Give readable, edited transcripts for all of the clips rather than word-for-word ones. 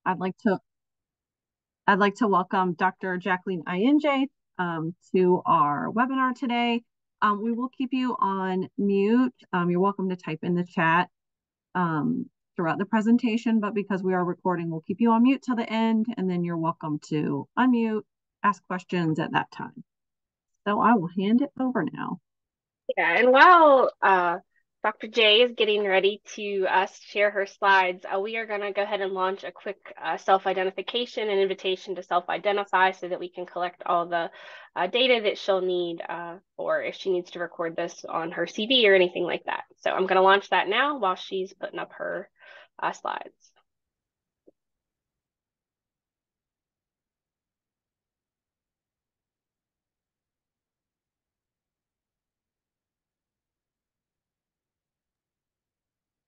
I'd like to welcome Dr. Jacqueline Aenelle to our webinar today. We will keep you on mute. You're welcome to type in the chat throughout the presentation, but because we are recording, we'll keep you on mute till the end, and then you're welcome to unmute, ask questions at that time. So I will hand it over now. Yeah, and while Dr. J is getting ready to share her slides, we are going to go ahead and launch a quick self-identification and invitation to self-identify so that we can collect all the data that she'll need or if she needs to record this on her CV or anything like that. So I'm going to launch that now while she's putting up her slides.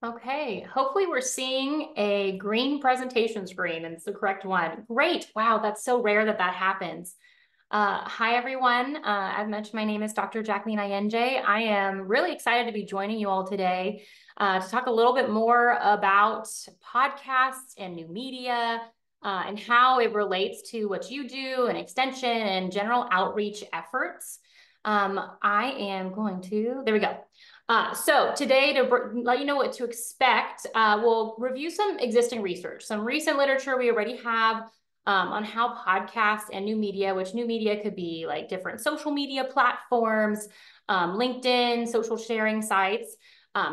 Okay, hopefully we're seeing a green presentation screen and it's the correct one. Great, wow, that's so rare that that happens. Hi everyone, as mentioned, my name is Dr. Jacqueline Aenelle. I am really excited to be joining you all today to talk a little bit more about podcasts and new media and how it relates to what you do and extension and general outreach efforts. I am going to, there we go. So today, to let you know what to expect, we'll review some existing research, some recent literature we already have on how podcasts and new media, which new media could be like different social media platforms, LinkedIn, social sharing sites.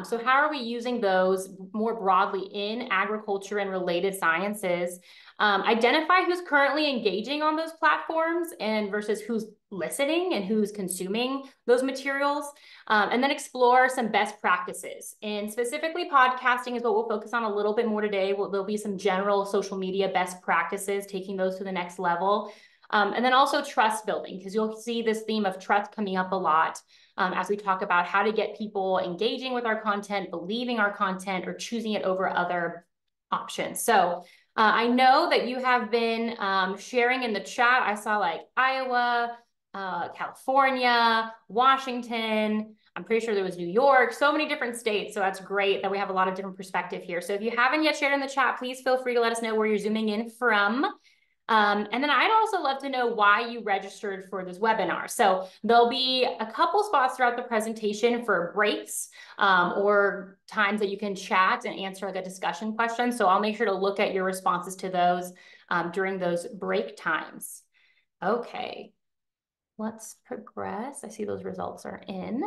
So how are we using those more broadly in agriculture and related sciences? Identify who's currently engaging on those platforms and versus who's listening and who's consuming those materials, and then explore some best practices. And specifically podcasting is what we'll focus on a little bit more today. There'll be some general social media best practices, taking those to the next level. And then also trust building, because you'll see this theme of trust coming up a lot as we talk about how to get people engaging with our content, believing our content, or choosing it over other options. So I know that you have been sharing in the chat. I saw like Iowa, California, Washington. I'm pretty sure there was New York, so many different states. So that's great that we have a lot of different perspective here. So if you haven't yet shared in the chat, please feel free to let us know where you're zooming in from. And then I'd also love to know why you registered for this webinar. So there'll be a couple spots throughout the presentation for breaks or times that you can chat and answer like a discussion question. So I'll make sure to look at your responses to those during those break times. Okay, let's progress. I see those results are in.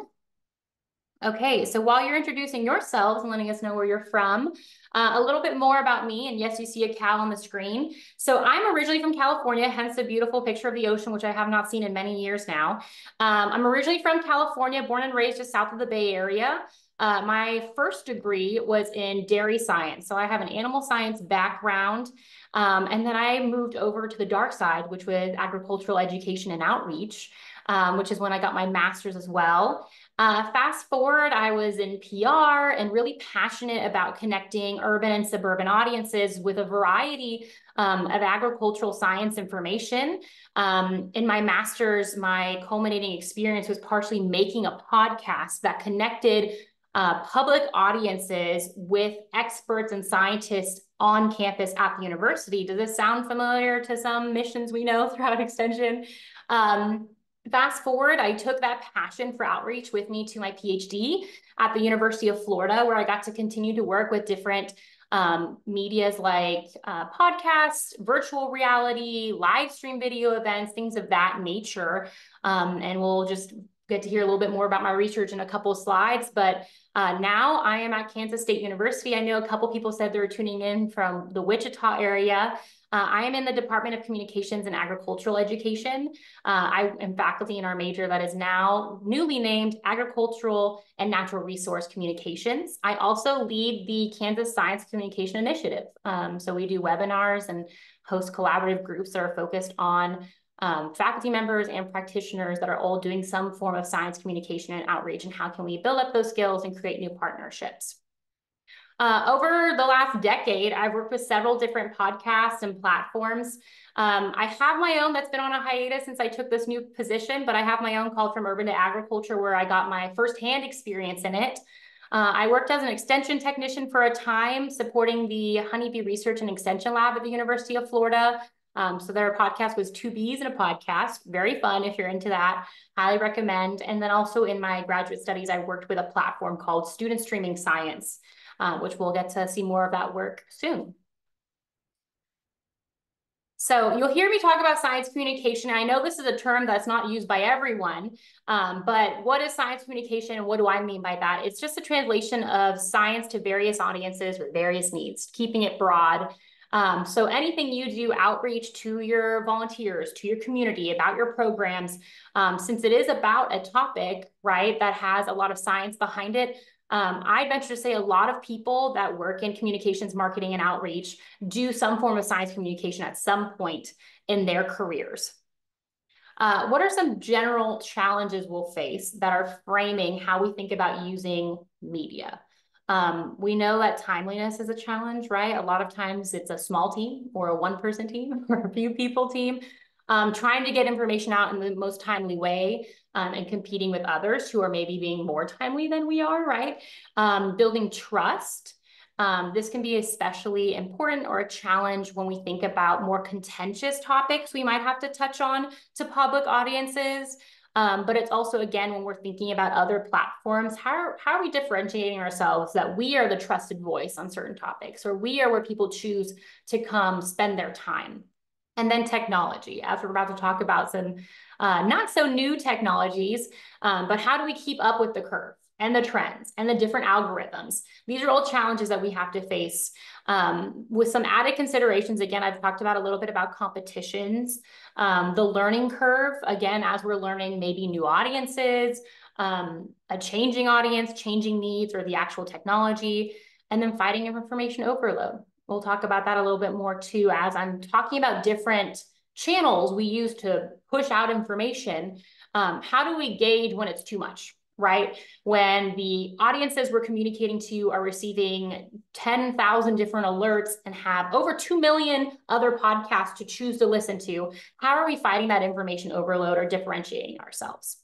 Okay, so while you're introducing yourselves and letting us know where you're from, a little bit more about me, and yes, you see a cow on the screen. So I'm originally from California, hence the beautiful picture of the ocean, which I have not seen in many years now. I'm originally from California, born and raised just south of the Bay Area. My first degree was in dairy science, so I have an animal science background, and then I moved over to the dark side, which was agricultural education and outreach, which is when I got my master's as well. Fast forward, I was in PR and really passionate about connecting urban and suburban audiences with a variety of agricultural science information. In my master's, my culminating experience was partially making a podcast that connected public audiences with experts and scientists on campus at the university. Does this sound familiar to some missions we know throughout Extension? Fast forward, I took that passion for outreach with me to my PhD at the University of Florida, where I got to continue to work with different medias like podcasts, virtual reality, live stream video events, things of that nature. And we'll just get to hear a little bit more about my research in a couple of slides. But now I am at Kansas State University. I know a couple people said they were tuning in from the Wichita area. I am in the Department of Communications and Agricultural Education. I am faculty in our major that is now newly named Agricultural and Natural Resource Communications. I also lead the Kansas Science Communication Initiative. So we do webinars and host collaborative groups that are focused on faculty members and practitioners that are all doing some form of science communication and outreach, and how can we build up those skills and create new partnerships. Over the last decade, I've worked with several different podcasts and platforms. I have my own that's been on a hiatus since I took this new position, but I have my own called From Urban to Agriculture, where I got my firsthand experience in it. I worked as an extension technician for a time, supporting the Honeybee Research and Extension Lab at the University of Florida. So their podcast was Two Bees in a Podcast. Very fun if you're into that. Highly recommend. And then also in my graduate studies, I worked with a platform called Student Streaming Science, which we'll get to see more of that work soon. So you'll hear me talk about science communication. I know this is a term that's not used by everyone, but what is science communication and what do I mean by that? It's just a translation of science to various audiences with various needs, keeping it broad. So anything you do outreach to your volunteers, to your community about your programs, since it is about a topic, right, that has a lot of science behind it, I venture to say a lot of people that work in communications, marketing, and outreach do some form of science communication at some point in their careers. What are some general challenges we'll face that are framing how we think about using media? We know that timeliness is a challenge, right? A lot of times it's a small team or a one-person team or a few people team trying to get information out in the most timely way and competing with others who are maybe being more timely than we are, right? Building trust. This can be especially important or a challenge when we think about more contentious topics we might have to touch on to public audiences. But it's also, again, when we're thinking about other platforms, how are we differentiating ourselves that we are the trusted voice on certain topics, or we are where people choose to come spend their time? And then technology, as we're about to talk about some not so new technologies, but how do we keep up with the curve and the trends and the different algorithms? These are all challenges that we have to face with some added considerations. Again, I've talked about a little bit about competitions, the learning curve, again, as we're learning maybe new audiences, a changing audience, changing needs, or the actual technology, and then fighting information overload. We'll talk about that a little bit more too, as I'm talking about different channels we use to push out information. How do we gauge when it's too much, right? When the audiences we're communicating to are receiving 10,000 different alerts and have over 2 million other podcasts to choose to listen to, how are we fighting that information overload or differentiating ourselves?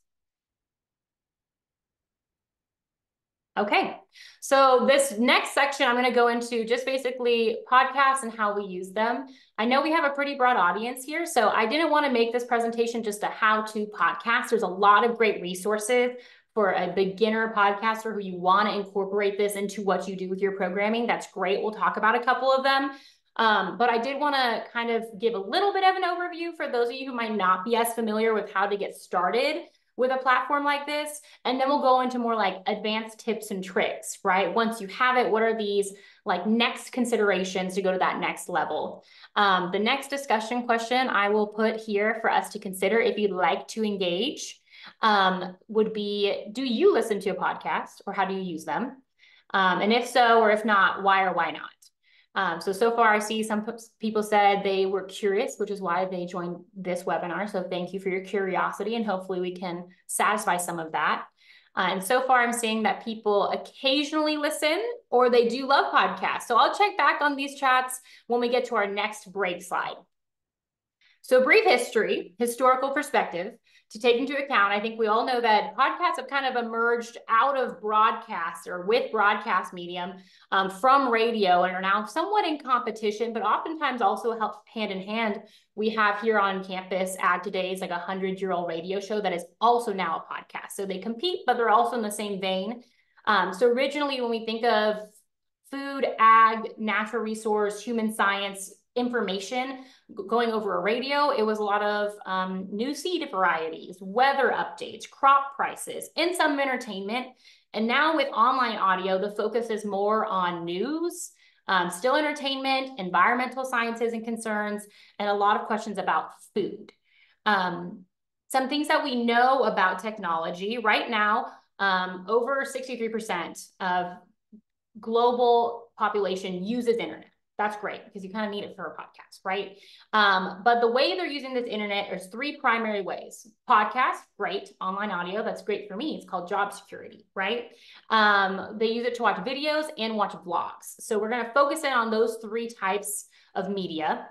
Okay, so this next section, I'm going to go into just basically podcasts and how we use them. I know we have a pretty broad audience here, so I didn't want to make this presentation just a how-to podcast. There's a lot of great resources for a beginner podcaster who you want to incorporate this into what you do with your programming. That's great. We'll talk about a couple of them. But I did want to kind of give a little bit of an overview for those of you who might not be as familiar with how to get started with a platform like this. And then we'll go into more like advanced tips and tricks, right? Once you have it, what are these like next considerations to go to that next level? The next discussion question I will put here for us to consider if you'd like to engage would be, do you listen to a podcast or how do you use them? And if so, or if not, why or why not? So far I see some people said they were curious, which is why they joined this webinar. So thank you for your curiosity and hopefully we can satisfy some of that. And so far I'm seeing that people occasionally listen or they do love podcasts. So I'll check back on these chats when we get to our next break slide. So brief historical perspective to take into account. I think we all know that podcasts have kind of emerged out of broadcast or with broadcast medium from radio and are now somewhat in competition, but oftentimes also help hand in hand. We have here on campus Ag Today's like 100-year-old radio show that is also now a podcast. So they compete, but they're also in the same vein. So originally when we think of food, ag, natural resource, human science, information going over a radio, it was a lot of new seed varieties, weather updates, crop prices, and some entertainment. And now with online audio, the focus is more on news, still entertainment, environmental sciences and concerns, and a lot of questions about food. Some things that we know about technology right now, over 63% of global population uses internet. That's great because you kind of need it for a podcast, right? But the way they're using this internet is 3 primary ways. Podcast, great. Online audio, that's great for me. It's called job security, right? They use it to watch videos and watch vlogs. So we're going to focus in on those 3 types of media.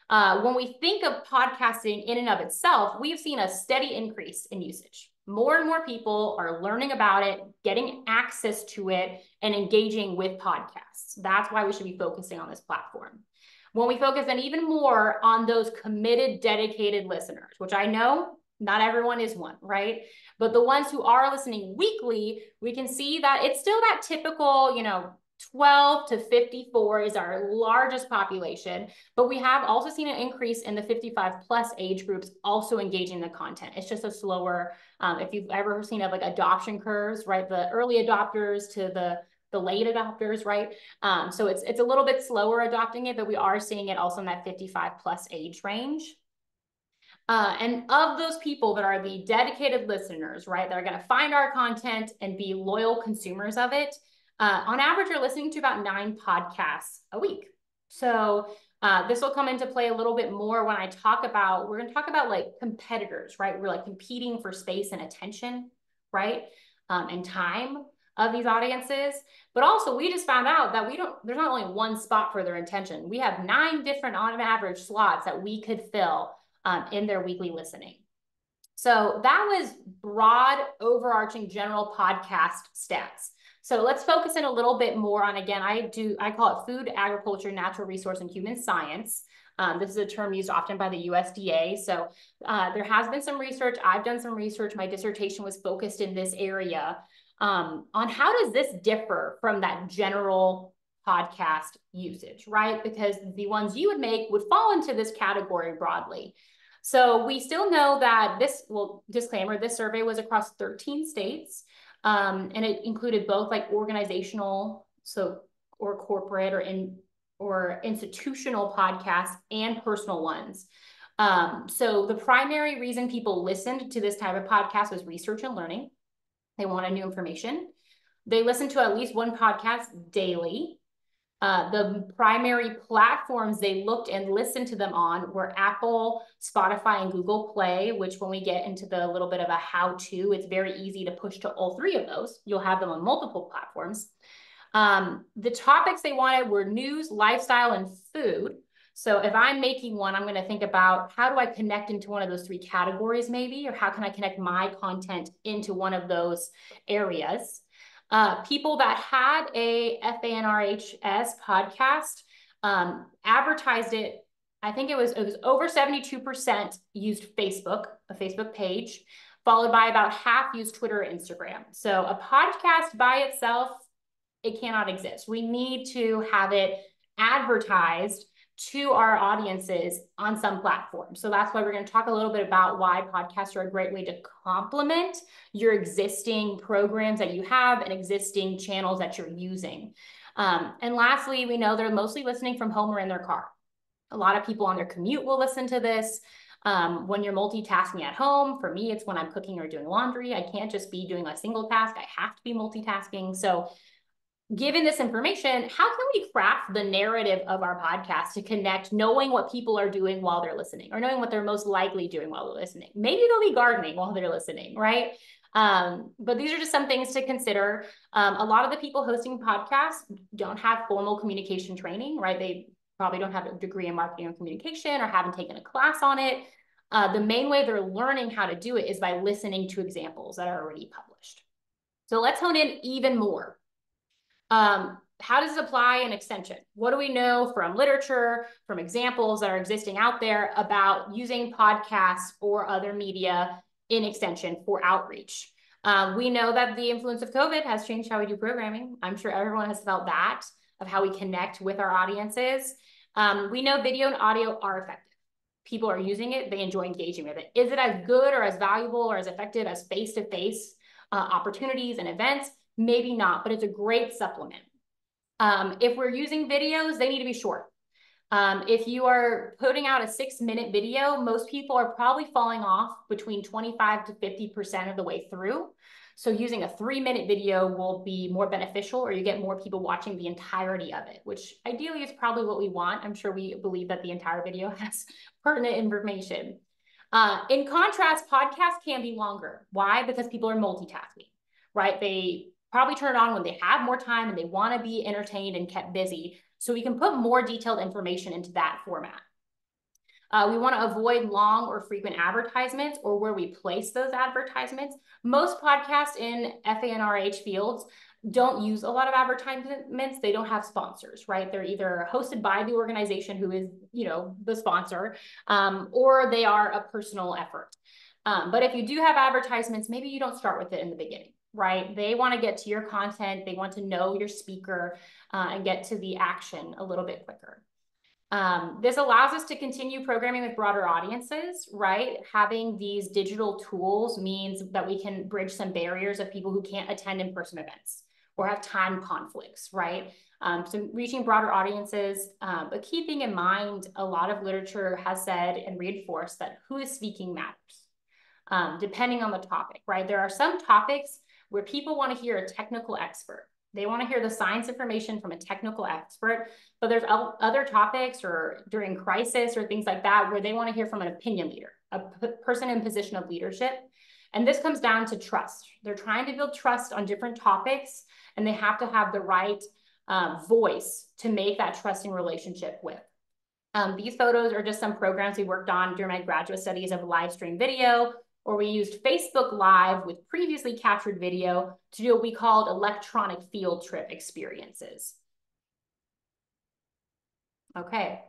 When we think of podcasting in and of itself, we've seen a steady increase in usage. more and more people are learning about it, getting access to it, and engaging with podcasts. That's why we should be focusing on this platform. When we focus then even more on those committed, dedicated listeners, which I know not everyone is one, right? But the ones who are listening weekly, we can see that it's still that typical, 12 to 54 is our largest population, but we have also seen an increase in the 55 plus age groups also engaging the content. It's just a slower, if you've ever seen of like adoption curves, right? The early adopters to the late adopters, right? So it's a little bit slower adopting it, but we are seeing it also in that 55 plus age range. And of those people that are the dedicated listeners, right, that are going to find our content and be loyal consumers of it, on average, you're listening to about 9 podcasts a week. So this will come into play a little bit more when we're going to talk about like competitors, right? We're like competing for space and attention, right? And time of these audiences. But also we just found out that there's not only one spot for their attention. We have 9 different on average slots that we could fill in their weekly listening. So that was broad, overarching general podcast stats. So let's focus in a little bit more on, again, I call it food, agriculture, natural resource, and human science. This is a term used often by the USDA. So there has been some research. I've done some research. My dissertation was focused in this area on how does this differ from that general podcast usage, right? Because the ones you would make would fall into this category broadly. So we still know that disclaimer, this survey was across 13 states. And it included both like organizational, or corporate or institutional podcasts and personal ones. So the primary reason people listened to this type of podcast was research and learning. They wanted new information. They listened to at least one podcast daily. The primary platforms they looked and listened to them on were Apple, Spotify, and Google Play, which when we get into the little bit of a how-to, it's very easy to push to all 3 of those. You'll have them on multiple platforms. The topics they wanted were news, lifestyle, and food. So if I'm making one, I'm going to think about how do I connect into one of those 3 categories maybe, or how can I connect my content into one of those areas. People that had a FANRHS podcast advertised it. I think it was over 72% used Facebook, a Facebook page, followed by about half used Twitter or Instagram. So a podcast by itself, it cannot exist. We need to have it advertised to our audiences on some platform. So that's why we're going to talk a little bit about why podcasts are a great way to complement your existing programs that you have and existing channels that you're using. And lastly, we know they're mostly listening from home or in their car. A lot of people on their commute will listen to this. When you're multitasking at home, for me, it's when I'm cooking or doing laundry. I can't just be doing a single task. I have to be multitasking. So given this information, how can we craft the narrative of our podcast to connect knowing what people are doing while they're listening, or knowing what they're most likely doing while they're listening? Maybe they'll be gardening while they're listening, right? But these are just some things to consider. A lot of the people hosting podcasts don't have formal communication training, right? They probably don't have a degree in marketing or communication or haven't taken a class on it. The main way they're learning how to do it is by listening to examples that are already published. So let's hone in even more. How does it apply in extension? What do we know from literature, from examples that are existing out there about using podcasts or other media in extension for outreach? We know that the influence of COVID has changed how we do programming. I'm sure everyone has felt that, of how we connect with our audiences. We know video and audio are effective. People are using it. They enjoy engaging with it. Is it as good or as valuable or as effective as face-to-face opportunities and events? Maybe not, but it's a great supplement. If we're using videos, they need to be short. If you are putting out a 6-minute video, most people are probably falling off between 25 to 50% of the way through. So using a 3-minute video will be more beneficial, or you get more people watching the entirety of it, which ideally is probably what we want. I'm sure we believe that the entire video has pertinent information. In contrast, podcasts can be longer. Why? Because people are multitasking, right? They probably turn it on when they have more time and they want to be entertained and kept busy. So we can put more detailed information into that format. We want to avoid long or frequent advertisements or where we place those advertisements. Most podcasts in FANRH fields don't use a lot of advertisements. They don't have sponsors, right? They're either hosted by the organization who is, the sponsor, or they are a personal effort. But if you do have advertisements, maybe you don't start with it in the beginning, right? They want to get to your content. They want to know your speaker and get to the action a little bit quicker. This allows us to continue programming with broader audiences, right? Having these digital tools means that we can bridge some barriers of people who can't attend in-person events or have time conflicts, right? So reaching broader audiences, but keeping in mind, a lot of literature has said and reinforced that who is speaking matters, depending on the topic, right? There are some topics where people want to hear a technical expert. They want to hear the science information from a technical expert, but there's other topics or during crisis or things like that where they want to hear from an opinion leader, a person in position of leadership. And this comes down to trust. They're trying to build trust on different topics, and they have to have the right voice to make that trusting relationship with. These photos are just some programs we worked on during my graduate studies of live stream video, or we used Facebook Live with previously captured video to do what we called electronic field trip experiences. Okay,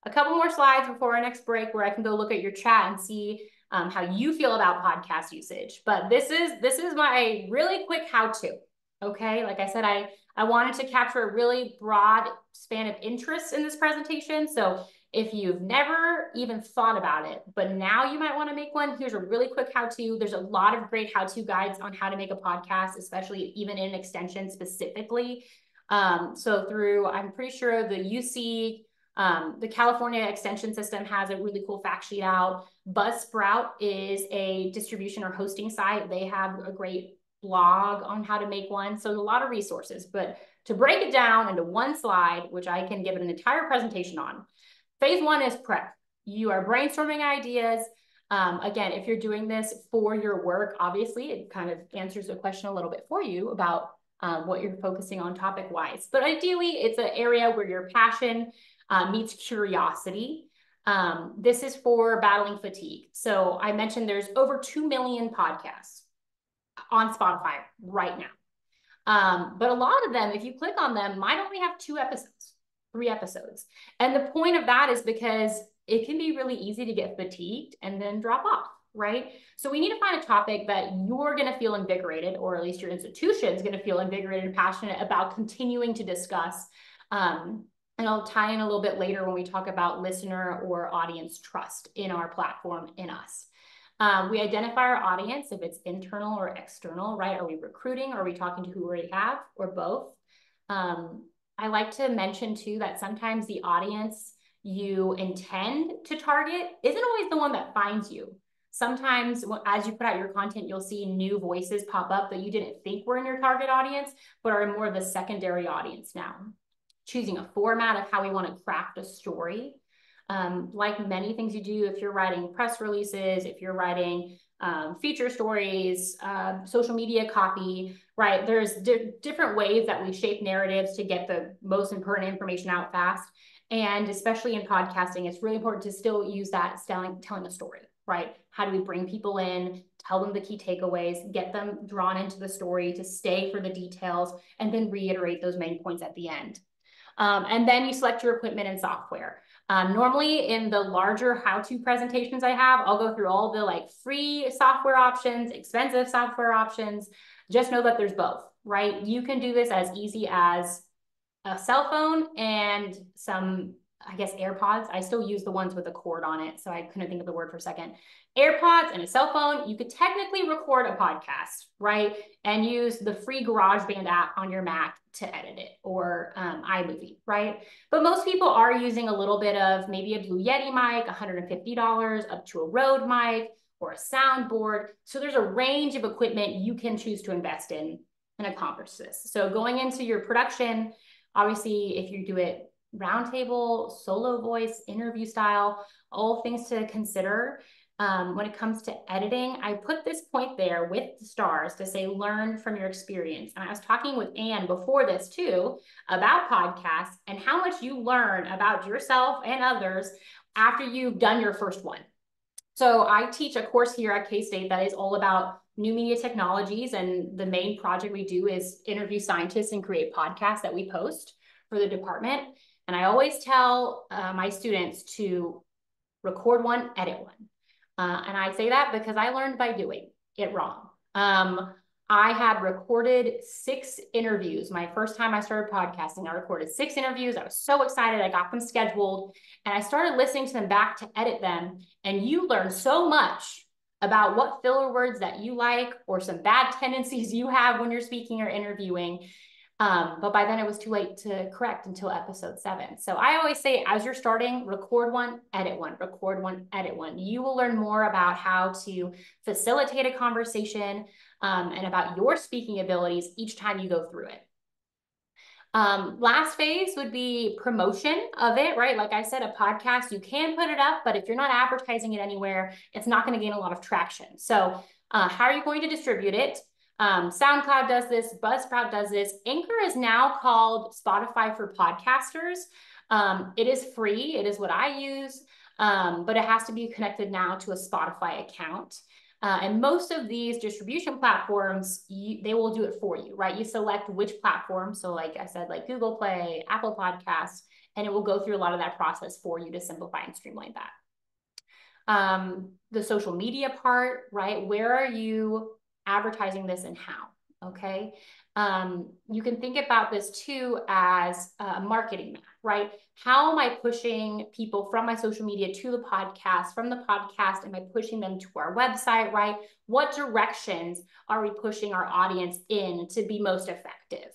a couple more slides before our next break where I can go look at your chat and see how you feel about podcast usage. But this is my really quick how-to, okay? Like I said, I wanted to capture a really broad span of interests in this presentation. So if you've never even thought about it, but now you might want to make one, here's a really quick how-to. There's a lot of great how-to guides on how to make a podcast, especially even in extension specifically. So through, I'm pretty sure the UC, the California extension system has a really cool fact sheet out. Buzzsprout is a distribution or hosting site. They have a great blog on how to make one. So a lot of resources, but to break it down into one slide, which I can give it an entire presentation on, phase one is prep. You are brainstorming ideas. Again, if you're doing this for your work, obviously it kind of answers the question a little bit for you about what you're focusing on topic-wise. But ideally, it's an area where your passion meets curiosity. This is for battling fatigue. So I mentioned there's over 2 million podcasts on Spotify right now. But a lot of them, if you click on them, might only have 2 episodes, 3 episodes. And the point of that is because it can be really easy to get fatigued and then drop off, right? So we need to find a topic that you're going to feel invigorated, or at least your institution is going to feel invigorated and passionate about continuing to discuss. And I'll tie in a little bit later when we talk about listener or audience trust in our platform, in us. We identify our audience, if it's internal or external, right? Are we recruiting? Are we talking to who we already have, or both? I like to mention too that sometimes the audience you intend to target isn't always the one that finds you. Sometimes as you put out your content, you'll see new voices pop up that you didn't think were in your target audience, but are more the secondary audience now. Choosing a format of how we want to craft a story. Like many things you do, if you're writing press releases, if you're writing feature stories, social media copy, right? There's different ways that we shape narratives to get the most important information out fast. And especially in podcasting, it's really important to still use that telling a story, right? How do we bring people in, tell them the key takeaways, get them drawn into the story to stay for the details, and then reiterate those main points at the end. And then you select your equipment and software. Normally in the larger how-to presentations I have, I'll go through all the free software options, expensive software options. Just know that there's both, right? You can do this as easy as a cell phone and some, I guess, AirPods. I still use the ones with a cord on it, so I couldn't think of the word for a second. AirPods and a cell phone, you could technically record a podcast, right? And use the free GarageBand app on your Mac to edit it, or iMovie, right? But most people are using a little bit of maybe a Blue Yeti mic, $150, up to a Rode mic, or a soundboard. So there's a range of equipment you can choose to invest in and accomplish this. So going into your production, obviously, if you do it roundtable, solo voice, interview style, all things to consider. When it comes to editing, I put this point there with the stars to say, learn from your experience. And I was talking with Anne before this too, about podcasts and how much you learn about yourself and others after you've done your first one. So I teach a course here at K-State that is all about new media technologies. And the main project we do is interview scientists and create podcasts that we post for the department. And I always tell my students to record one, edit one. And I say that because I learned by doing it wrong. I had recorded 6 interviews. My first time I started podcasting, I recorded 6 interviews. I was so excited. I got them scheduled and I started listening to them back to edit them. And you learn so much about what filler words that you like or some bad tendencies you have when you're speaking or interviewing. But by then it was too late to correct until episode 7. So I always say, as you're starting, record one, edit one, record one, edit one. You will learn more about how to facilitate a conversation and about your speaking abilities each time you go through it. Last phase would be promotion of it, right? Like I said, a podcast, you can put it up, but if you're not advertising it anywhere, it's not going to gain a lot of traction. So how are you going to distribute it? SoundCloud does this, Buzzsprout does this. Anchor is now called Spotify for podcasters. It is free. It is what I use, but it has to be connected now to a Spotify account. And most of these distribution platforms, they will do it for you, right? You select which platform. So like I said, like Google Play, Apple Podcasts, and it will go through a lot of that process for you to simplify and streamline that. The social media part, right? Where are you advertising this and how? Okay. You can think about this too as a marketing map, right? How am I pushing people from my social media to the podcast? From the podcast, am I pushing them to our website, right? What directions are we pushing our audience in to be most effective?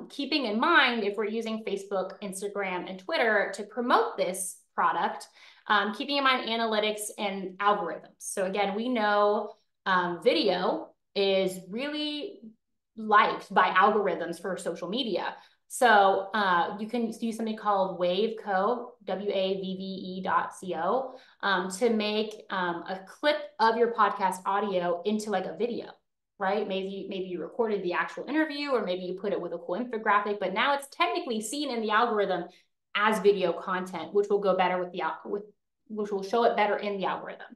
Keeping in mind, if we're using Facebook, Instagram, and Twitter to promote this product, keeping in mind analytics and algorithms. So again, we know video is really liked by algorithms for social media. So you can use something called Waveco, WAVVE.co, to make a clip of your podcast audio into like a video, right? Maybe you recorded the actual interview, or maybe you put it with a cool infographic, but now it's technically seen in the algorithm as video content, which will go better which will show it better in the algorithm.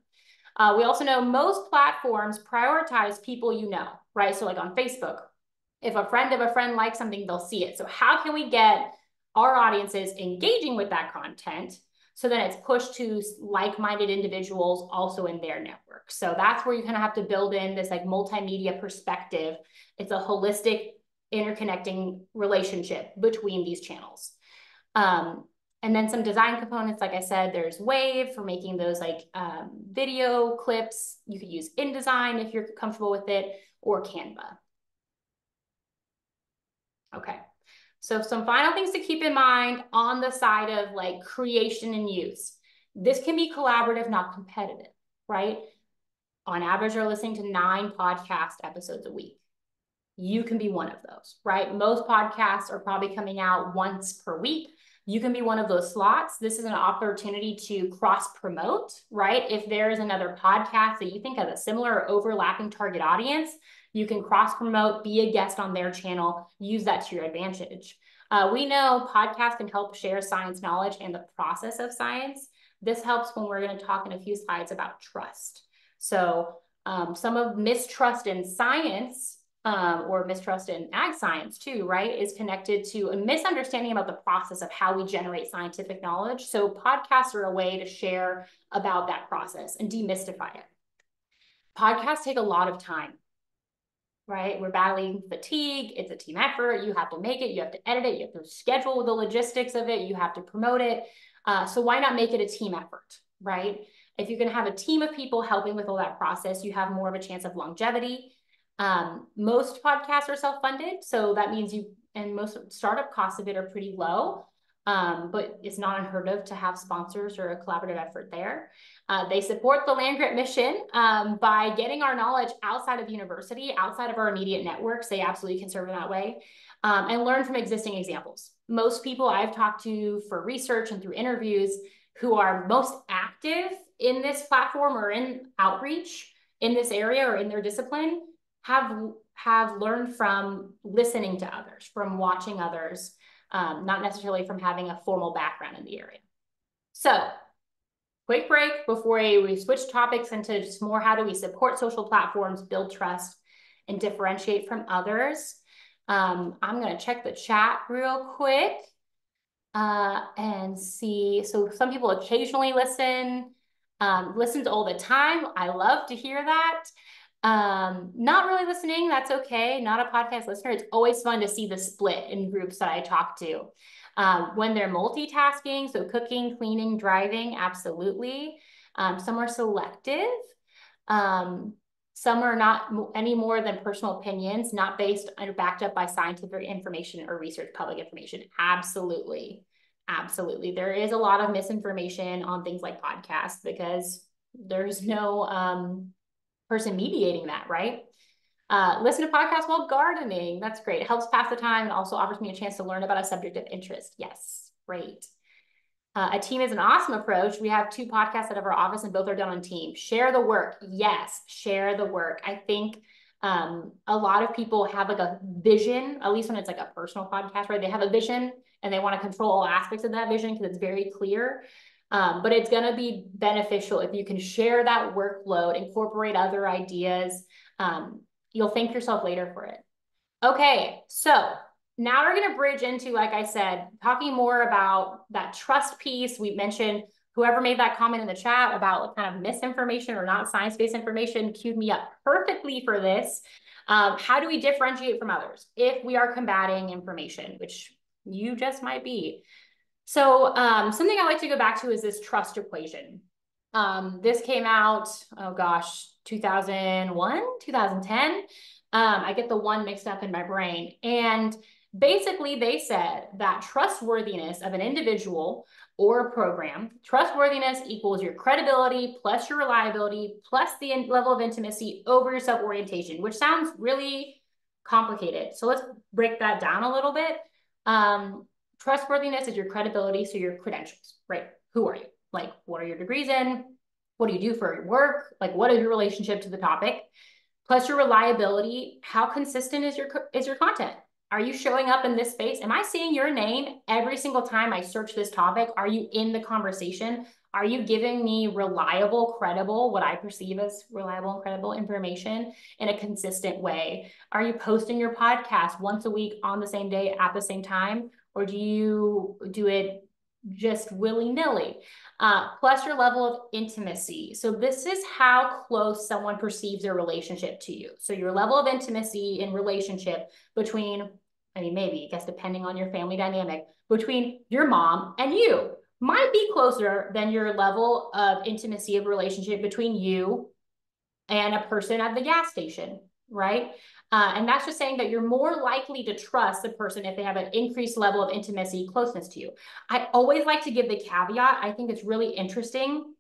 We also know most platforms prioritize people you know, right? So like on Facebook, if a friend of a friend likes something, they'll see it. So how can we get our audiences engaging with that content so that it's pushed to like-minded individuals also in their network? So that's where you kind of have to build in this like multimedia perspective. It's a holistic, interconnecting relationship between these channels. And then some design components, like I said, there's Wave for making those like video clips. You could use InDesign if you're comfortable with it, or Canva. Okay, so some final things to keep in mind on the side of like creation and use. This can be collaborative, not competitive, right? On average, you're listening to 9 podcast episodes a week. You can be one of those, right? Most podcasts are probably coming out once per week. You can be one of those slots. This is an opportunity to cross-promote, right? If there's another podcast that you think has a similar or overlapping target audience, you can cross-promote, be a guest on their channel, use that to your advantage. We know podcasts can help share science knowledge and the process of science. This helps when we're going to talk in a few slides about trust. So some of mistrust in science or mistrust in ag science too, right, is connected to a misunderstanding about the process of how we generate scientific knowledge. So podcasts are a way to share about that process and demystify it. Podcasts take a lot of time, right? We're battling fatigue. It's a team effort. You have to make it. You have to edit it. You have to schedule the logistics of it. You have to promote it. So why not make it a team effort, right? If you can have a team of people helping with all that process, you have more of a chance of longevity. Most podcasts are self-funded, so that means most startup costs of it are pretty low, but it's not unheard of to have sponsors or a collaborative effort there. They support the land-grant mission by getting our knowledge outside of university, outside of our immediate networks. They absolutely can serve in that way, and learn from existing examples. Most people I've talked to for research and through interviews who are most active in this platform or in outreach in this area or in their discipline have learned from listening to others, from watching others, not necessarily from having a formal background in the area. So quick break before we switch topics into just more how do we support social platforms, build trust, and differentiate from others. I'm going to check the chat real quick and see. So some people occasionally listen, listens all the time. I love to hear that. Not really listening, that's okay. Not a podcast listener. It's always fun to see the split in groups that I talk to. When they're multitasking, so cooking, cleaning, driving, absolutely. Some are selective. Some are not any more than personal opinions, not based or backed up by scientific information or research, public information. Absolutely. Absolutely. There is a lot of misinformation on things like podcasts because there's no person mediating that, right? Listen to podcasts while gardening. That's great. It helps pass the time and also offers me a chance to learn about a subject of interest. Yes, great. A team is an awesome approach. We have 2 podcasts out of our office and both are done on team. Share the work. Yes, share the work. I think a lot of people have like a vision, at least when it's like a personal podcast, right? They have a vision and they want to control all aspects of that vision because it's very clear. But it's going to be beneficial if you can share that workload, incorporate other ideas. You'll thank yourself later for it. Okay, so now we're going to bridge into, like I said, talking more about that trust piece. We mentioned whoever made that comment in the chat about kind of misinformation or not science-based information queued me up perfectly for this. How do we differentiate from others if we are combating information, which you just might be? So something I like to go back to is this trust equation. This came out, oh gosh, 2001, 2010. I get the one mixed up in my brain. And basically they said that trustworthiness of an individual or a program, trustworthiness equals your credibility plus your reliability plus the level of intimacy over your self-orientation, which sounds really complicated. So let's break that down a little bit. Trustworthiness is your credibility, so your credentials, right? Who are you? Like, what are your degrees in? What do you do for your work? Like, what is your relationship to the topic? Plus your reliability, how consistent is your content? Are you showing up in this space? Am I seeing your name every single time I search this topic? Are you in the conversation? Are you giving me reliable, credible, what I perceive as reliable and credible information in a consistent way? Are you posting your podcast once a week on the same day at the same time? Or do you do it just willy-nilly? Plus your level of intimacy. So this is how close someone perceives their relationship to you. So your level of intimacy in relationship between, I mean, maybe, I guess, depending on your family dynamic, between your mom and you might be closer than your level of intimacy of relationship between you and a person at the gas station, right? And that's just saying that you're more likely to trust the person if they have an increased level of intimacy, closeness to you. I always like to give the caveat. I think it's really interesting.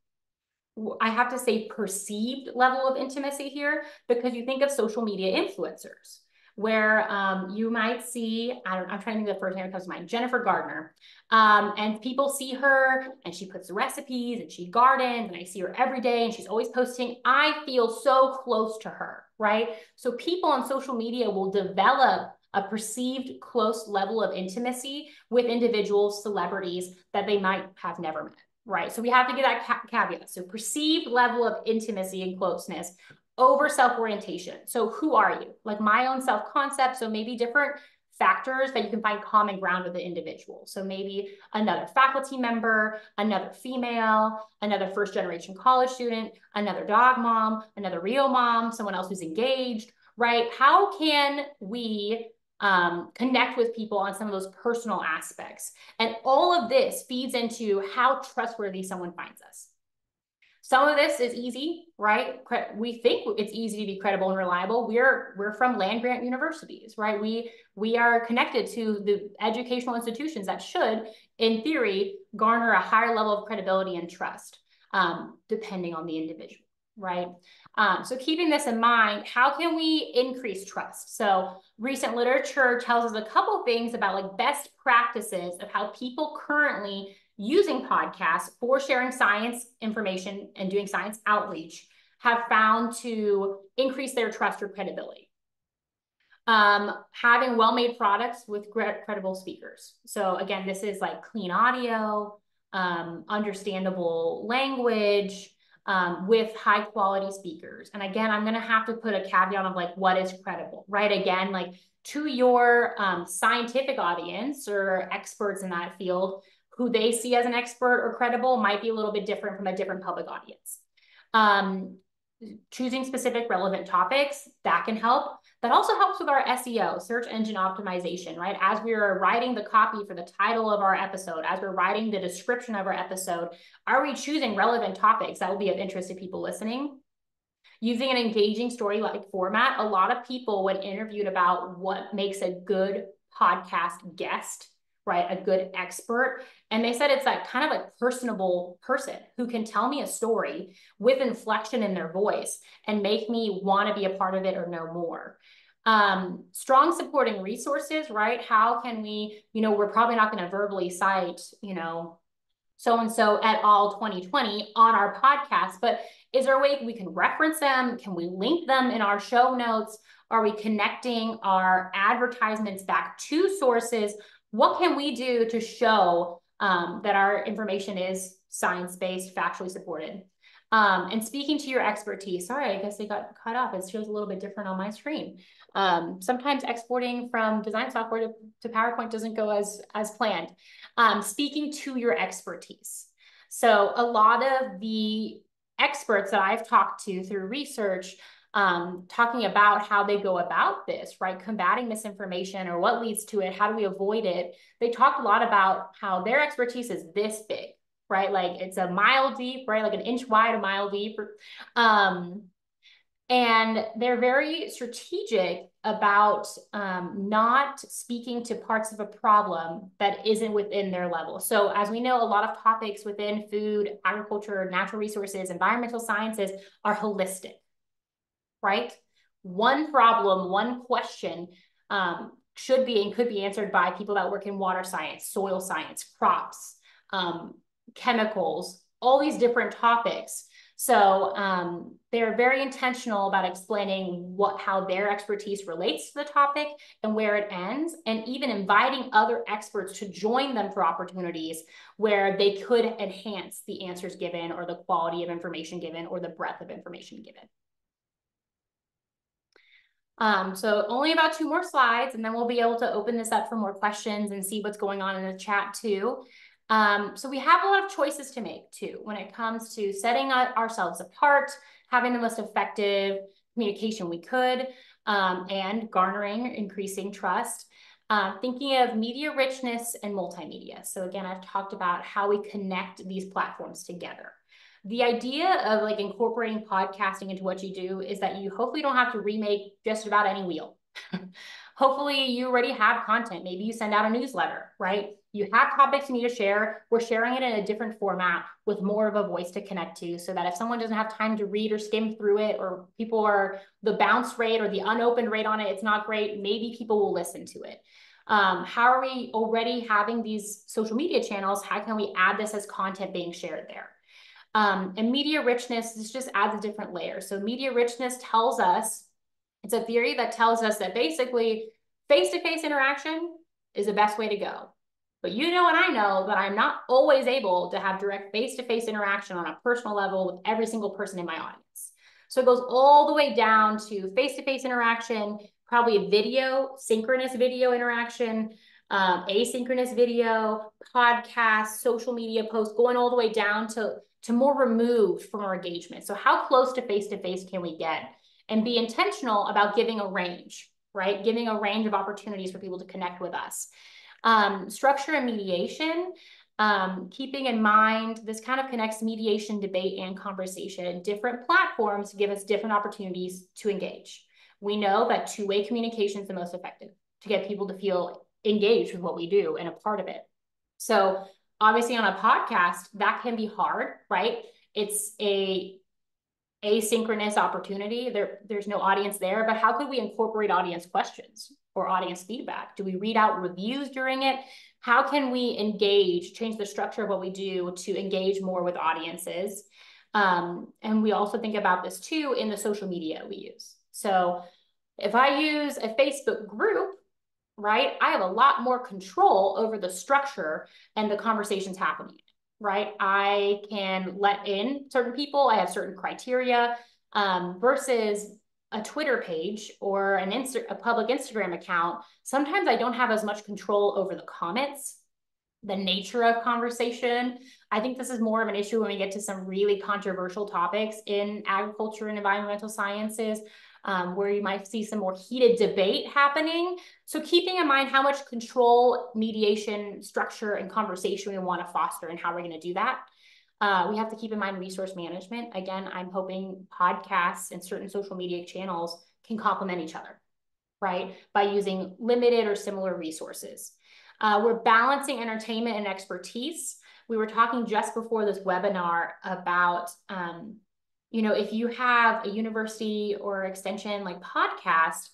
I have to say perceived level of intimacy here, because you think of social media influencers where you might see, I'm trying to think of the first name that comes to mind, Jennifer Gardner. And people see her and she puts recipes and she gardens and I see her every day and she's always posting. I feel so close to her, right? So people on social media will develop a perceived close level of intimacy with individuals, celebrities that they might have never met, right? So we have to get that caveat. So perceived level of intimacy and closeness over self-orientation. So who are you? Like my own self-concept. So maybe different factors that you can find common ground with the individual. So maybe another faculty member, another female, another first-generation college student, another dog mom, another real mom, someone else who's engaged, right? How can we connect with people on some of those personal aspects? And all of this feeds into how trustworthy someone finds us. Some of this is easy, right? We think it's easy to be credible and reliable. We're from land-grant universities, right? We are connected to the educational institutions that should, in theory, garner a higher level of credibility and trust, depending on the individual, right? So keeping this in mind, how can we increase trust? So recent literature tells us a couple things about like best practices of how people currently using podcasts for sharing science information and doing science outreach have found to increase their trust or credibility. Having well-made products with credible speakers. So again, this is like clean audio, understandable language, with high quality speakers. And again, I'm going to have to put a caveat of like, what is credible, right? Again, like to your scientific audience or experts in that field, who they see as an expert or credible might be a little bit different from a different public audience. Choosing specific relevant topics, that can help. That also helps with our SEO, search engine optimization, right? As we are writing the copy for the title of our episode, as we're writing the description of our episode, are we choosing relevant topics that will be of interest to people listening? Using an engaging story-like format, a lot of people, when interviewed about what makes a good podcast guest, right, a good expert, and they said it's that kind of like personable person who can tell me a story with inflection in their voice and make me want to be a part of it or know more. Strong supporting resources, right? How can we, we're probably not going to verbally cite, so-and-so et al. 2020 on our podcast, but is there a way we can reference them? Can we link them in our show notes? Are we connecting our advertisements back to sources? What can we do to show that our information is science-based, factually supported? And speaking to your expertise, sorry, I guess it got cut off. It shows a little bit different on my screen. Sometimes exporting from design software to PowerPoint doesn't go as planned. Speaking to your expertise. So a lot of the experts that I've talked to through research, talking about how they go about this, right? Combating misinformation or what leads to it, how do we avoid it? They talk a lot about how their expertise is this big, right? Like it's a mile deep, right? Like an inch wide, a mile deep. And they're very strategic about not speaking to parts of a problem that isn't within their level. So as we know, a lot of topics within food, agriculture, natural resources, environmental sciences are holistic, right? One problem, one question should be and could be answered by people that work in water science, soil science, crops, chemicals, all these different topics. So they're very intentional about explaining how their expertise relates to the topic and where it ends, and even inviting other experts to join them for opportunities where they could enhance the answers given or the quality of information given or the breadth of information given. So only about 2 more slides, and then we'll be able to open this up for more questions and see what's going on in the chat too. So we have a lot of choices to make too, when it comes to setting ourselves apart, having the most effective communication we could, and garnering, increasing trust. Thinking of media richness and multimedia. So again, I've talked about how we connect these platforms together. The idea of like incorporating podcasting into what you do is that you hopefully don't have to remake just about any wheel. Hopefully you already have content. Maybe you send out a newsletter, right? You have topics you need to share. We're sharing it in a different format with more of a voice to connect to, so that if someone doesn't have time to read or skim through it, or people are the bounce rate or the unopened rate on it, it's not great, maybe people will listen to it. How are we already having these social media channels? How can we add this as content being shared there? And media richness, this just adds a different layer. So media richness tells us, it's a theory that tells us that basically face-to-face interaction is the best way to go. But you know, and I know that I'm not always able to have direct face-to-face interaction on a personal level with every single person in my audience. So it goes all the way down to face-to-face interaction, probably a video, synchronous video interaction, asynchronous video, podcasts, social media posts, going all the way down to more removed from our engagement. So how close to face-to-face can we get? And be intentional about giving a range, right? Giving a range of opportunities for people to connect with us. Structure and mediation, keeping in mind, this kind of connects mediation, debate, and conversation. Different platforms give us different opportunities to engage. We know that two-way communication is the most effective to get people to feel engaged with what we do and a part of it. So obviously on a podcast, that can be hard, right? It's a asynchronous opportunity. There's no audience there, but how could we incorporate audience questions or audience feedback? Do we read out reviews during it? How can we engage, change the structure of what we do to engage more with audiences? And we also think about this too in the social media we use. So if I use a Facebook group, right, I have a lot more control over the structure and the conversations happening, right? I can let in certain people. I have certain criteria versus a Twitter page or a public Instagram account. Sometimes I don't have as much control over the comments, the nature of conversation. I think this is more of an issue when we get to some really controversial topics in agriculture and environmental sciences, where you might see some more heated debate happening. So keeping in mind how much control, mediation, structure, and conversation we want to foster and how we're going to do that. We have to keep in mind resource management. Again, I'm hoping podcasts and certain social media channels can complement each other, right? By using limited or similar resources. We're balancing entertainment and expertise. We were talking just before this webinar about, if you have a university or extension like podcast,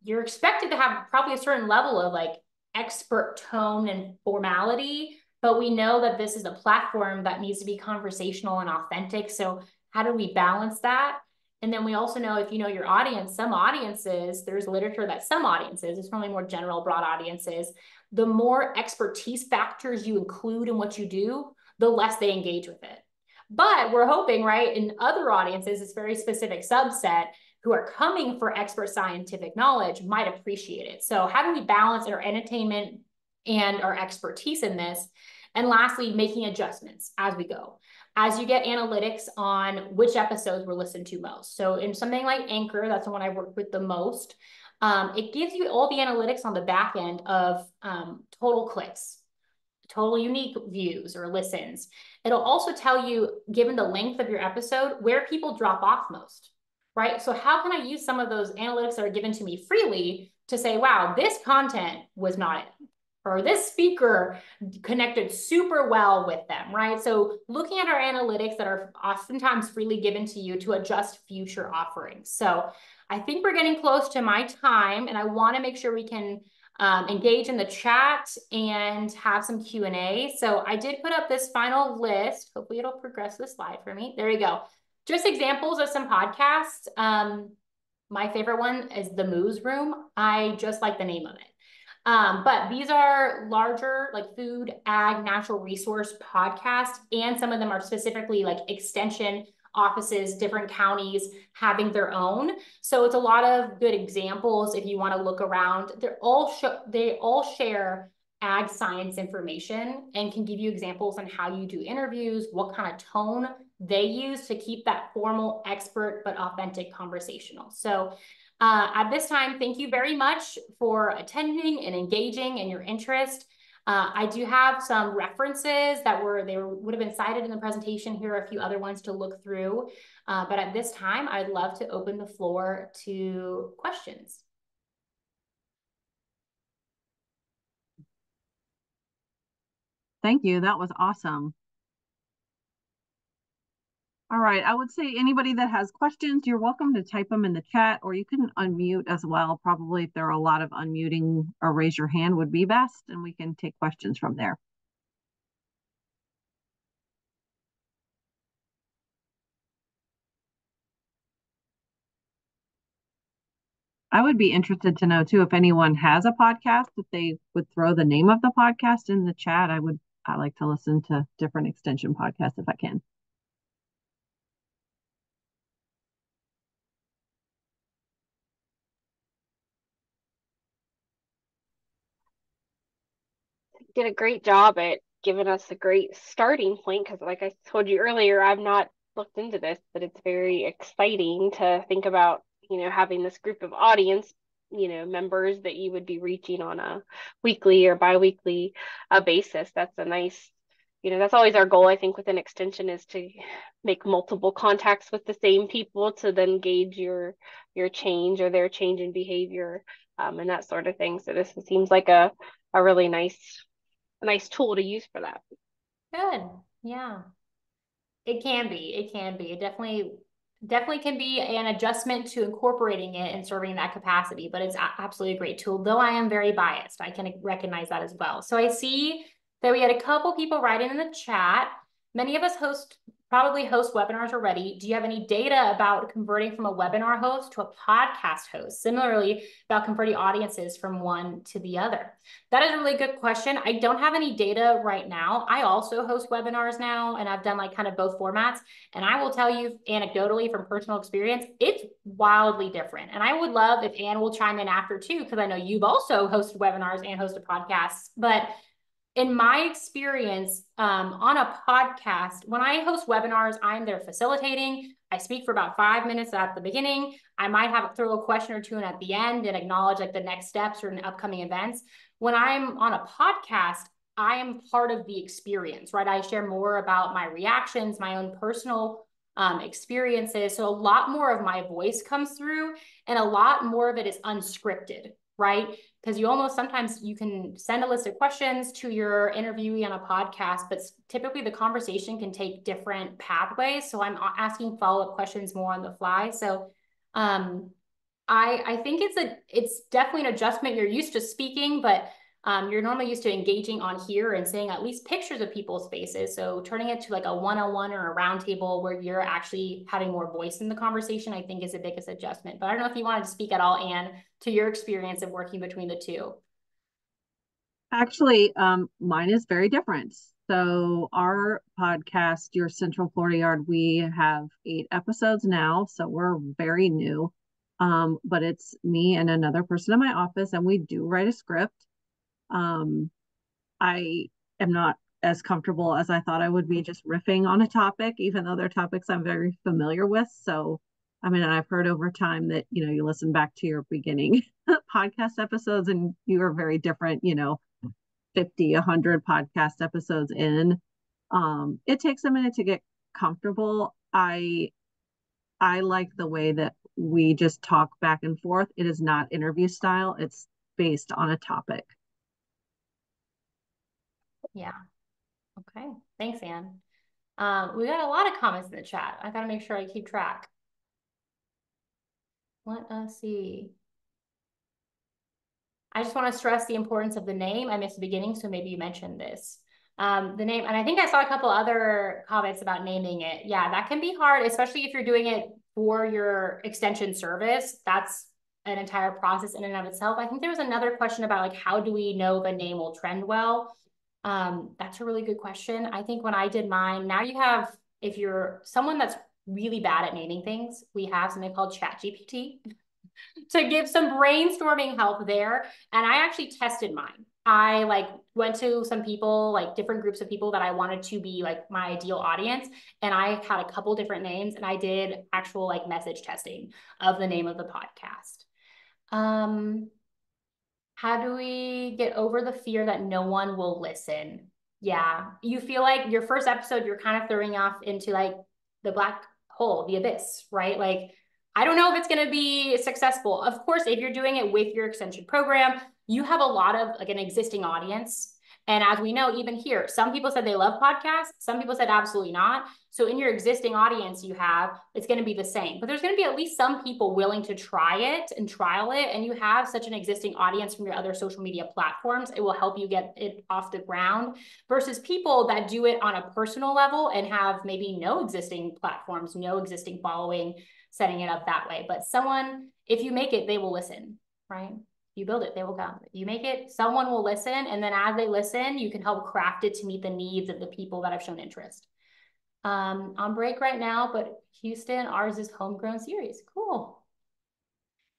you're expected to have probably a certain level of like expert tone and formality, but we know that this is a platform that needs to be conversational and authentic. So how do we balance that? And then we also know, if you know your audience, some audiences, there's literature that some audiences, it's probably more general, broad audiences, the more expertise factors you include in what you do, the less they engage with it. But we're hoping, right, in other audiences, this very specific subset who are coming for expert scientific knowledge might appreciate it. So how do we balance our entertainment and our expertise in this? And lastly, making adjustments as we go. As you get analytics on which episodes were listened to most. So in something like Anchor, that's the one I worked with the most, it gives you all the analytics on the back end of total clicks, total unique views or listens. It'll also tell you, given the length of your episode, where people drop off most, right? So how can I use some of those analytics that are given to me freely to say, wow, this content was not in, or this speaker connected super well with them, right? So looking at our analytics that are oftentimes freely given to you to adjust future offerings. So I think we're getting close to my time, and I want to make sure we can engage in the chat and have some Q&A. So I did put up this final list. Hopefully it'll progress the slide for me. There you go. Just examples of some podcasts. My favorite one is The Moose Room. I just like the name of it. But these are larger, like food, ag, natural resource podcasts, and some of them are specifically like extension offices, different counties having their own. So it's a lot of good examples if you want to look around. They all share ag science information and can give you examples on how you do interviews, what kind of tone they use to keep that formal, expert, but authentic conversational. So at this time, thank you very much for attending and engaging and your interest. I do have some references that would have been cited in the presentation. Here are a few other ones to look through. But at this time, I'd love to open the floor to questions. Thank you. That was awesome. All right, I would say anybody that has questions, you're welcome to type them in the chat, or you can unmute as well. Probably if there are a lot of unmuting, or raise your hand would be best, and we can take questions from there. I would be interested to know too, if anyone has a podcast, if they would throw the name of the podcast in the chat. I like to listen to different extension podcasts if I can. Did a great job at giving us a great starting point, because like I told you earlier, I've not looked into this, but it's very exciting to think about, having this group of audience, members that you would be reaching on a weekly or bi-weekly basis. That's a nice, that's always our goal, I think, within extension, is to make multiple contacts with the same people to then gauge your change or their change in behavior, and that sort of thing. So this seems like a really nice tool to use for that. Good. Yeah. It can be. It can be. It definitely can be an adjustment to incorporating it and serving that capacity, but it's absolutely a great tool. Though I am very biased, I can recognize that as well. So I see that we had a couple people writing in the chat. Many of us probably host webinars already. Do you have any data about converting from a webinar host to a podcast host? Similarly, about converting audiences from one to the other? That is a really good question. I don't have any data right now. I also host webinars now, and I've done like kind of both formats. And I will tell you anecdotally from personal experience, it's wildly different. And I would love if Anne will chime in after too, because I know you've also hosted webinars and hosted podcasts. But in my experience, on a podcast, when I host webinars, I'm there facilitating. I speak for about 5 minutes at the beginning. I might throw a question or two in at the end and acknowledge like the next steps or upcoming events. When I'm on a podcast, I am part of the experience, right? I share more about my reactions, my own personal experiences. So a lot more of my voice comes through, and a lot more of it is unscripted, right? Because sometimes you can send a list of questions to your interviewee on a podcast, but typically the conversation can take different pathways. So I'm asking follow-up questions more on the fly. So I think it's definitely an adjustment. You're used to speaking, but you're normally used to engaging on here and seeing at least pictures of people's faces. So turning it to like a one-on-one or a round table where you're actually having more voice in the conversation, I think is the biggest adjustment. But I don't know if you wanted to speak at all, Anne, to your experience of working between the two. Actually, mine is very different. So our podcast, Your Central Florida Yard, we have 8 episodes now, so we're very new. But it's me and another person in my office, and we do write a script. I am not as comfortable as I thought I would be just riffing on a topic, even though they're topics I'm very familiar with. So, I mean, I've heard over time that, you listen back to your beginning podcast episodes and you are very different, 50, 100 podcast episodes in. It takes a minute to get comfortable. I like the way that we just talk back and forth. It is not interview style. It's based on a topic. Yeah. Okay. Thanks, Anne. We got a lot of comments in the chat. I got to make sure I keep track. Let us see. I just want to stress the importance of the name. I missed the beginning, so maybe you mentioned this. The name, and I think I saw a couple other comments about naming it. Yeah, that can be hard, especially if you're doing it for your extension service. That's an entire process in and of itself. I think there was another question about like, how do we know if a name will trend well? That's a really good question. I think when I did mine, now you have, if you're someone that's really bad at naming things, we have something called ChatGPT to give some brainstorming help there. And I actually tested mine. I like went to some people, like different groups of people that I wanted to be like my ideal audience. And I had a couple different names and I did actual like message testing of the name of the podcast. How do we get over the fear that no one will listen? Yeah, you feel like your first episode, you're kind of throwing off into like the black hole, the abyss, right? Like, I don't know if it's going to be successful. Of course, if you're doing it with your extension program, you have a lot of like an existing audience. And as we know, even here, some people said they love podcasts. Some people said absolutely not. So in your existing audience you have, it's going to be the same. But there's going to be at least some people willing to try it and trial it. And you have such an existing audience from your other social media platforms. It will help you get it off the ground versus people that do it on a personal level and have maybe no existing platforms, no existing following, setting it up that way. But someone, if you make it, they will listen, right? You build it, they will come. You make it, someone will listen. And then as they listen, you can help craft it to meet the needs of the people that have shown interest. On break right now, but Houston, ours is homegrown series. Cool.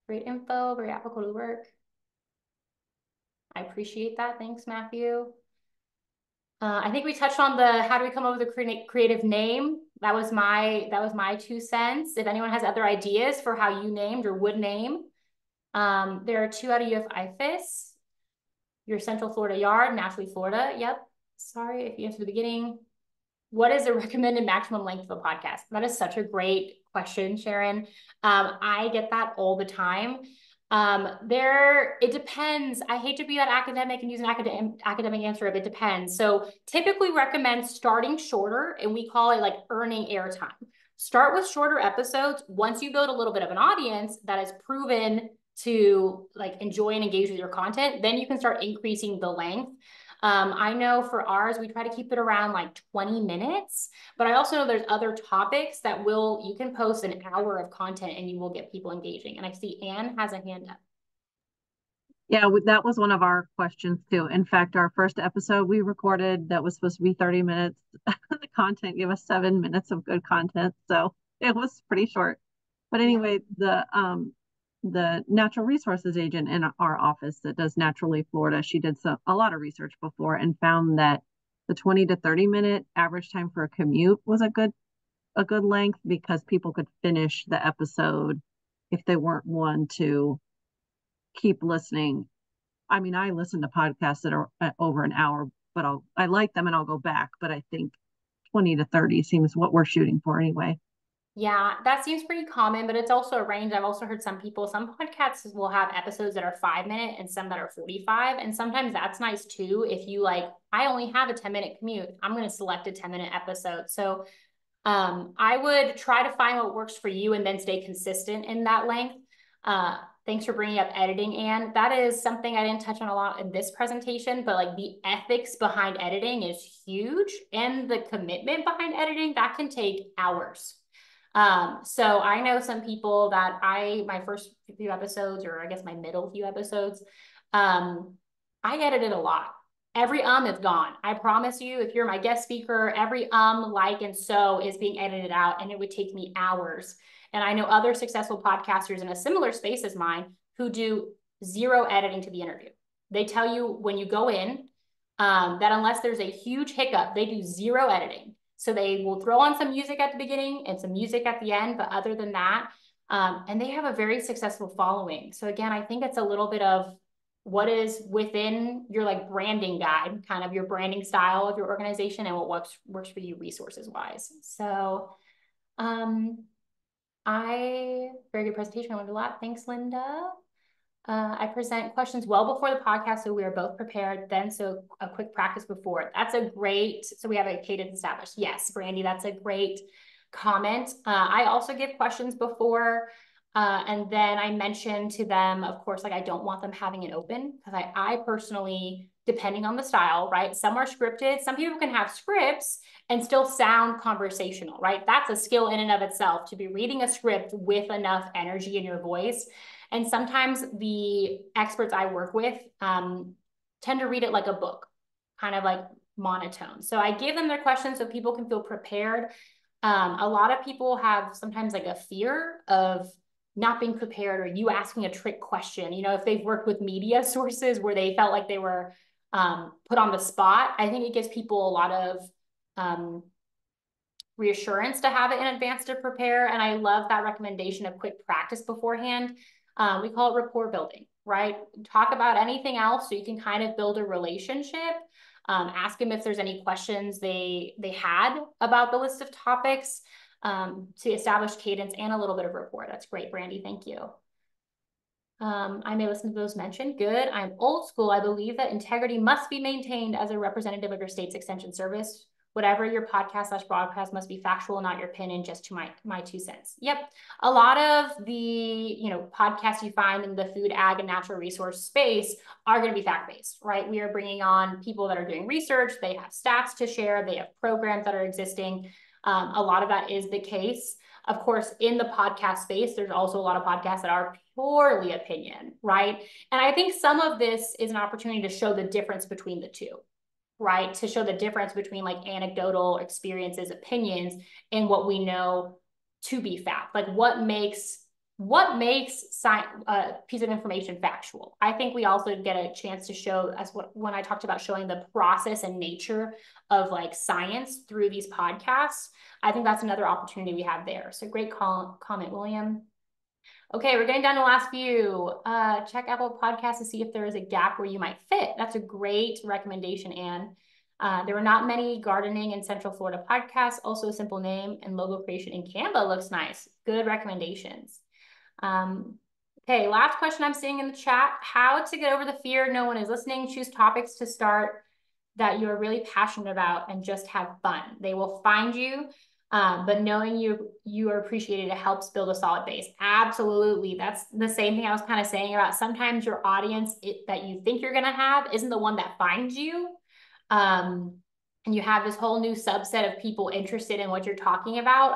Great info, very applicable to work. I appreciate that. Thanks, Matthew. I think we touched on the how do we come up with a creative name. That was my 2 cents. If anyone has other ideas for how you named or would name, there are 2 out of UF IFAS. Your Central Florida Yard, naturally Florida. Yep. Sorry if you answered the beginning. What is the recommended maximum length of a podcast? That is such a great question, Sharon. I get that all the time. It depends. I hate to be that academic and use an academic answer, but it depends. So typically recommend starting shorter, and we call it like earning airtime. Start with shorter episodes. Once you build a little bit of an audience that is proven to like enjoy and engage with your content, then you can start increasing the length. I know for ours, we try to keep it around like 20 minutes, but I also know there's other topics that you can post an hour of content and you will get people engaging. And I see Anne has a hand up. Yeah, that was one of our questions too. In fact, our first episode we recorded that was supposed to be 30 minutes. The content gave us 7 minutes of good content. So it was pretty short. But anyway, the natural resources agent in our office that does Naturally Florida, she did a lot of research before and found that the 20 to 30 minute average time for a commute was a good length because people could finish the episode if they weren't one to keep listening. I mean, I listen to podcasts that are over an hour, but I like them and I'll go back. But I think 20 to 30 seems what we're shooting for anyway. Yeah, that seems pretty common, but it's also a range. I've also heard some podcasts will have episodes that are 5 minute and some that are 45. And sometimes that's nice too. If you like, I only have a 10-minute commute, I'm going to select a 10-minute episode. So I would try to find what works for you and then stay consistent in that length. Thanks for bringing up editing, Anne. That is something I didn't touch on a lot in this presentation, but like the ethics behind editing is huge, and the commitment behind editing, that can take hours. So I know some people that my first few episodes, or I guess my middle few episodes, I edited a lot. Every is gone. I promise you, if you're my guest speaker, every like, and so is being edited out, and it would take me hours. And I know other successful podcasters in a similar space as mine who do zero editing to the interview. They tell you when you go in that unless there's a huge hiccup, they do zero editing. So they will throw on some music at the beginning and some music at the end, but other than that, and they have a very successful following. So again, I think it's a little bit of what is within your like branding guide, kind of your branding style of your organization and what works for you resources wise. So very good presentation. I learned a lot. Thanks, Linda. I present questions well before the podcast, so we are both prepared then. So a quick practice before. So we have a cadence established. Yes, Brandy, that's a great comment. I also give questions before, and then I mention to them, of course, like I don't want them having an open, because I personally, depending on the style, right? Some are scripted. Some people can have scripts and still sound conversational, right? That's a skill in and of itself, to be reading a script with enough energy in your voice. And sometimes the experts I work with tend to read it like a book, kind of like monotone. So I give them their questions so people can feel prepared. A lot of people have sometimes like a fear of not being prepared, or you asking a trick question. You know, if they've worked with media sources where they felt like they were put on the spot, I think it gives people a lot of reassurance to have it in advance to prepare. And I love that recommendation of quick practice beforehand. We call it rapport building, right? Talk about anything else so you can kind of build a relationship. Ask them if there's any questions they had about the list of topics, to establish cadence and a little bit of rapport. That's great, Brandy. Thank you. I may listen to those mentioned. Good. I'm old school. I believe that integrity must be maintained as a representative of your state's extension service. Whatever your podcast/broadcast must be factual, not your opinion, just to my 2 cents. Yep. A lot of the, podcasts you find in the food, ag, and natural resource space are going to be fact-based, right? We are bringing on people that are doing research. They have stats to share. They have programs that are existing. A lot of that is the case. Of course, in the podcast space, there's also a lot of podcasts that are purely opinion, right? And I think some of this is an opportunity to show the difference between the two, right? To show the difference between like anecdotal experiences, opinions, and what we know to be fact. Like what makes a piece of information factual. I think we also get a chance to show, when I talked about showing the process and nature of like science through these podcasts, I think that's another opportunity we have there. So great comment, William. Okay, we're getting down to the last few. Check Apple Podcasts to see if there is a gap where you might fit. That's a great recommendation, Anne. There were not many gardening in Central Florida podcasts. Also a simple name and logo creation in Canva looks nice. Good recommendations. Okay, last question I'm seeing in the chat. How to get over the fear no one is listening. Choose topics to start that you're really passionate about and just have fun. They will find you, but knowing you are appreciated, it helps build a solid base. Absolutely. That's the same thing I was kind of saying about sometimes your audience that you think you're going to have isn't the one that finds you. And you have this whole new subset of people interested in what you're talking about.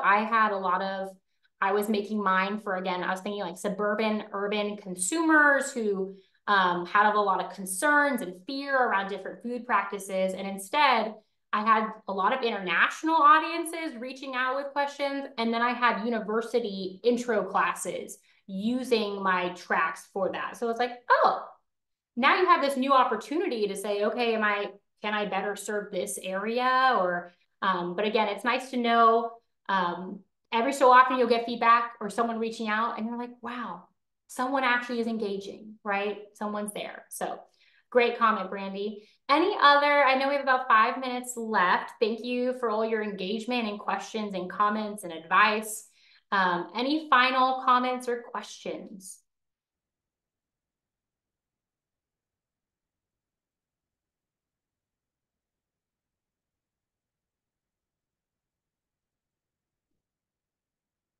I was making mine for, again, I was thinking like suburban, urban consumers who had a lot of concerns and fear around different food practices. And instead, I had a lot of international audiences reaching out with questions. And then I had university intro classes using my tracks for that. So it's like, oh, now you have this new opportunity to say, okay, can I better serve this area? Or, but again, it's nice to know, every so often you'll get feedback or someone reaching out and you're like, wow, someone actually is engaging, right? Someone's there. So great comment, Brandy. Any other, I know we have about 5 minutes left. Thank you for all your engagement and questions and comments and advice. Any final comments or questions?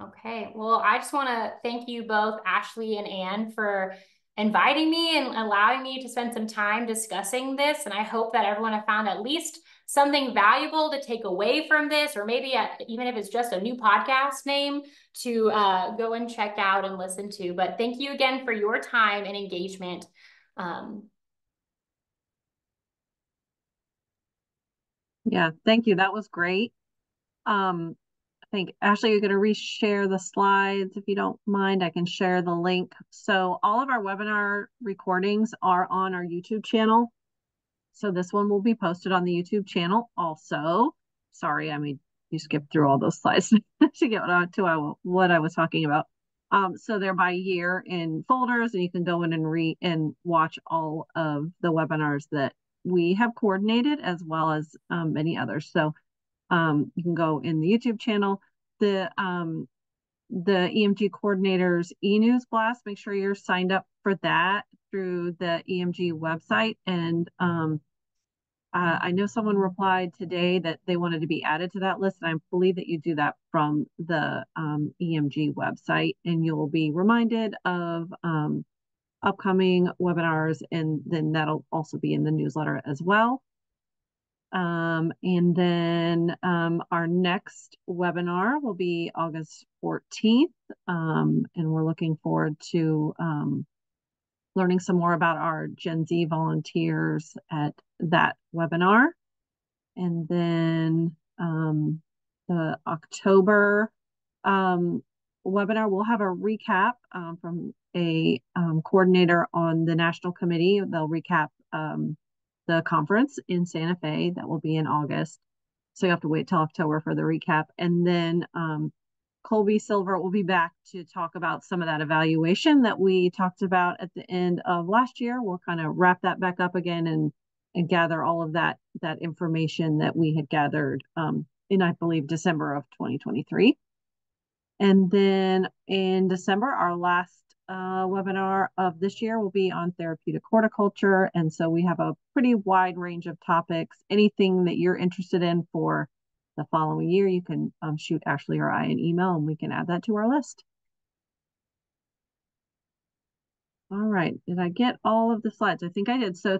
Okay, well, I just want to thank you both, Ashley and Anne, for inviting me and allowing me to spend some time discussing this. And I hope that everyone has found at least something valuable to take away from this, or maybe even if it's just a new podcast name to go and check out and listen to. But thank you again for your time and engagement. Yeah, thank you. That was great. I think, Ashley, you're going to reshare the slides. If you don't mind, I can share the link. So all of our webinar recordings are on our YouTube channel. So this one will be posted on the YouTube channel also. Sorry, I mean, you skipped through all those slides to get to what I was talking about. So they're by year in folders, and you can go in and read and watch all of the webinars that we have coordinated, as well as many others. So you can go in the YouTube channel. The EMG coordinators e-news blast, make sure you're signed up for that through the EMG website. And I know someone replied today that they wanted to be added to that list, and I believe that you do that from the EMG website, and you'll be reminded of upcoming webinars, and then that'll also be in the newsletter as well. And then our next webinar will be August 14th, and we're looking forward to learning some more about our Gen Z volunteers at that webinar. And then the October webinar, we'll have a recap from a coordinator on the national committee. They'll recap the conference in Santa Fe that will be in August. So you have to wait till October for the recap. And then Colby Silver will be back to talk about some of that evaluation that we talked about at the end of last year. We'll kind of wrap that back up again and gather all of that information that we had gathered in, I believe, December of 2023. And then in December, our last webinar of this year will be on therapeutic horticulture. And so we have a pretty wide range of topics. Anything that you're interested in for the following year, you can shoot Ashley or I an email and we can add that to our list. All right, did I get all of the slides? I think I did. So